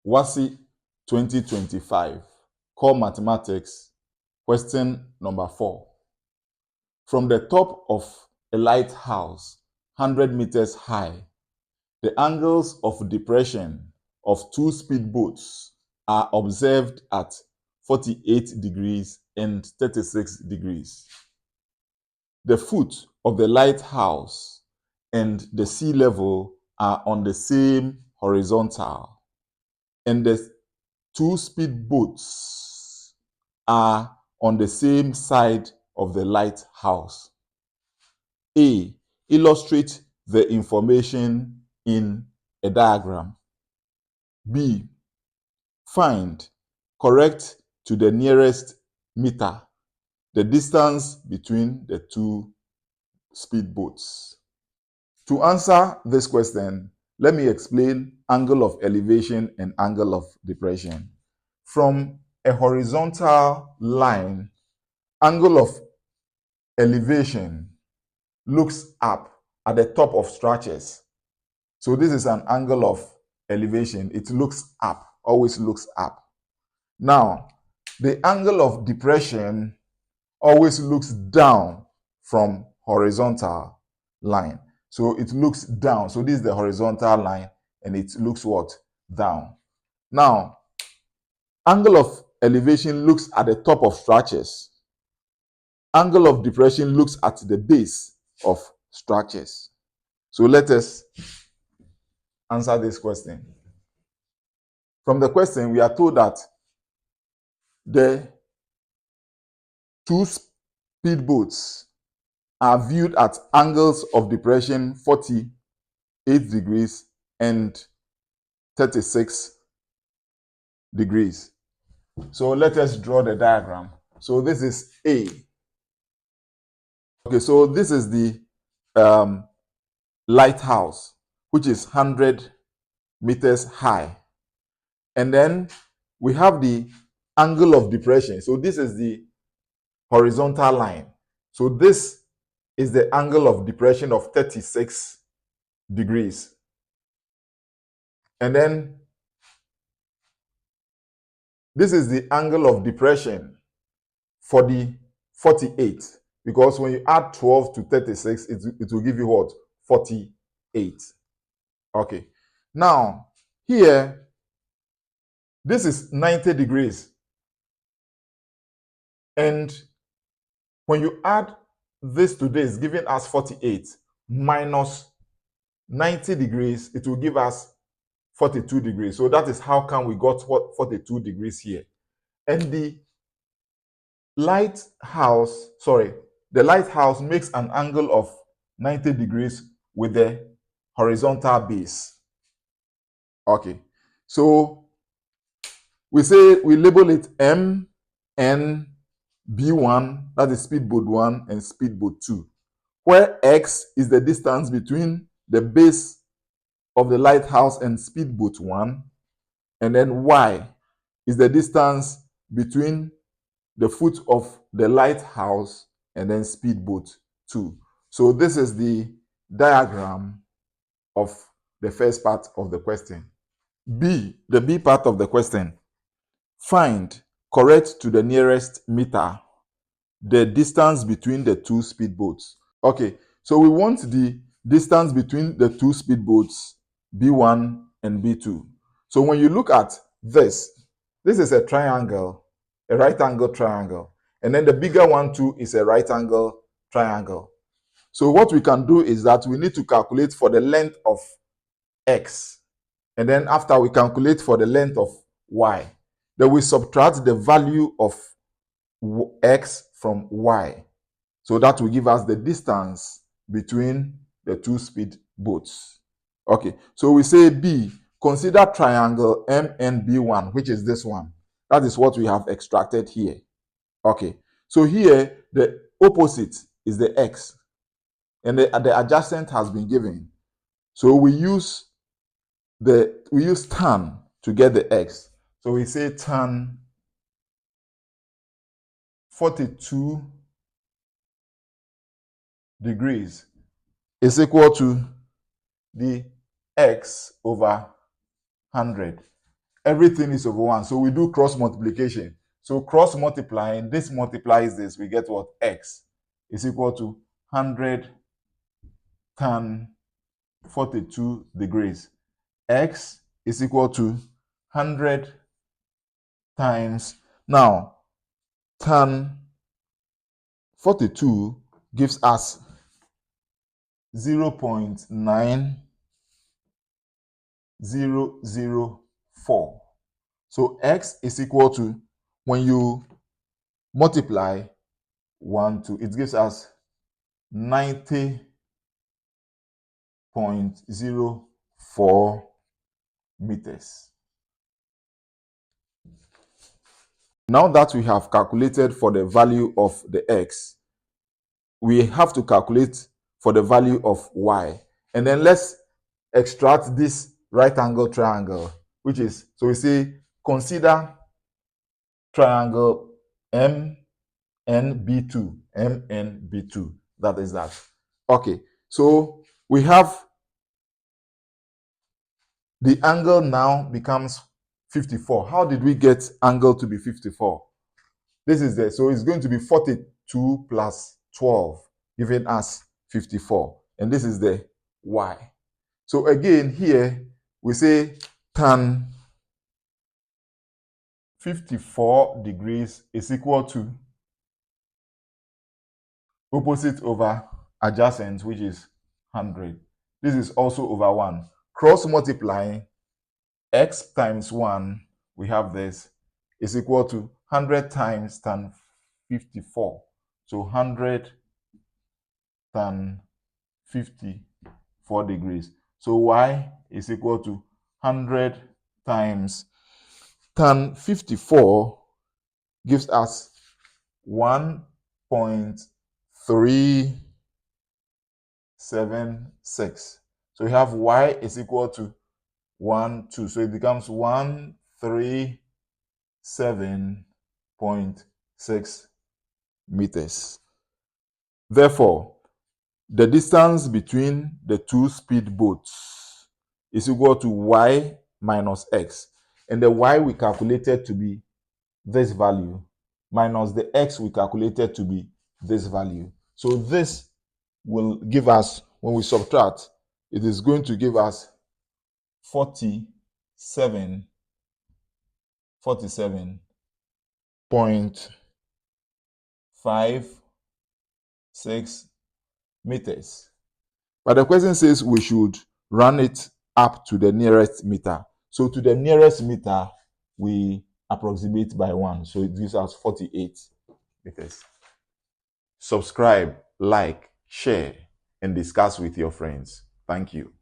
WASSCE 2025, Core Mathematics, question number 4. From the top of a lighthouse, 100 meters high, the angles of depression of two speedboats are observed at 48 degrees and 36 degrees. The foot of the lighthouse and the sea level are on the same horizontal, and the two speedboats are on the same side of the lighthouse. A. Illustrate the information in a diagram. B. Find, correct to the nearest meter, the distance between the two speedboats. To answer this question, let me explain angle of elevation and angle of depression. From a horizontal line, angle of elevation looks up at the top of structures. So this is an angle of elevation. It looks up, always looks up. Now, the angle of depression always looks down from horizontal line. So it looks down. So this is the horizontal line, and it looks what? Down. Now, angle of elevation looks at the top of structures. Angle of depression looks at the base of structures. So let us answer this question. From the question, we are told that the two speedboats are viewed at angles of depression 48 degrees and 36 degrees. So let us draw the diagram. So this is A. Okay, so this is the lighthouse, which is 100 meters high. And then we have the angle of depression. So this is the horizontal line. So this is the angle of depression of 36 degrees. And then this is the angle of depression for the 48, because when you add 12 to 36, it will give you what? 48. Okay. Now, here, this is 90 degrees. And when you add this to this, giving us 48 minus 90 degrees, it will give us 42 degrees. So that is how come we got 42 degrees here. And the lighthouse makes an angle of 90 degrees with the horizontal base. Okay, so we label it MNB1, that is speedboat 1 and speedboat 2, where X is the distance between the base of the lighthouse and speedboat 1, and then Y is the distance between the foot of the lighthouse and then speedboat 2. So this is the diagram of the first part of the question. B, the B part of the question. Find, correct to the nearest meter, the distance between the two speedboats. Okay, so we want the distance between the two speedboats, B1 and B2. So when you look at this is a triangle, a right angle triangle. And then the bigger one too is a right angle triangle. So what we can do is that we need to calculate for the length of X. And then after we calculate for the length of Y. Then we subtract the value of X from Y. So that will give us the distance between the two speedboats. Okay, so we say B, consider triangle MNB1, which is this one. That is what we have extracted here. Okay, so here the opposite is the X, and the adjacent has been given. So we use tan to get the X. So we say tan 42 degrees is equal to the X over 100. everything is over 1. So we do cross multiplication. So cross multiplying, this multiplies this, we get what? X is equal to 100 tan 42 degrees. X is equal to 100 times, now tan 42 gives us 0.9004. So X is equal to, when you multiply 1, 2, it gives us 90.04 meters. Now that we have calculated for the value of the X, we have to calculate for the value of Y. And then let's extract this right angle triangle, which is, so we say, consider triangle MNB2. MNB2. That is that. Okay, so we have the angle now becomes 54. How did we get angle to be 54? This is there. So it's going to be 42 plus 12, giving us 54. And this is the Y. So again, here we say tan 54 degrees is equal to opposite over adjacent, which is 100. This is also over 1. Cross multiplying X times 1, we have this, is equal to 100 times tan 54. So 100 tan 54 degrees. So Y is equal to 100 times tan 54 gives us 1.376. So we have Y is equal to 1, 2. So it becomes 137.6 meters. Therefore, the distance between the two speedboats is equal to Y minus X. And the Y we calculated to be this value minus the X we calculated to be this value. So this will give us, when we subtract, it is going to give us 47.56 meters. But the question says we should run it up to the nearest meter. So to the nearest meter, we approximate by 1. So it gives us 48 meters. Subscribe, like, share, and discuss with your friends. Thank you.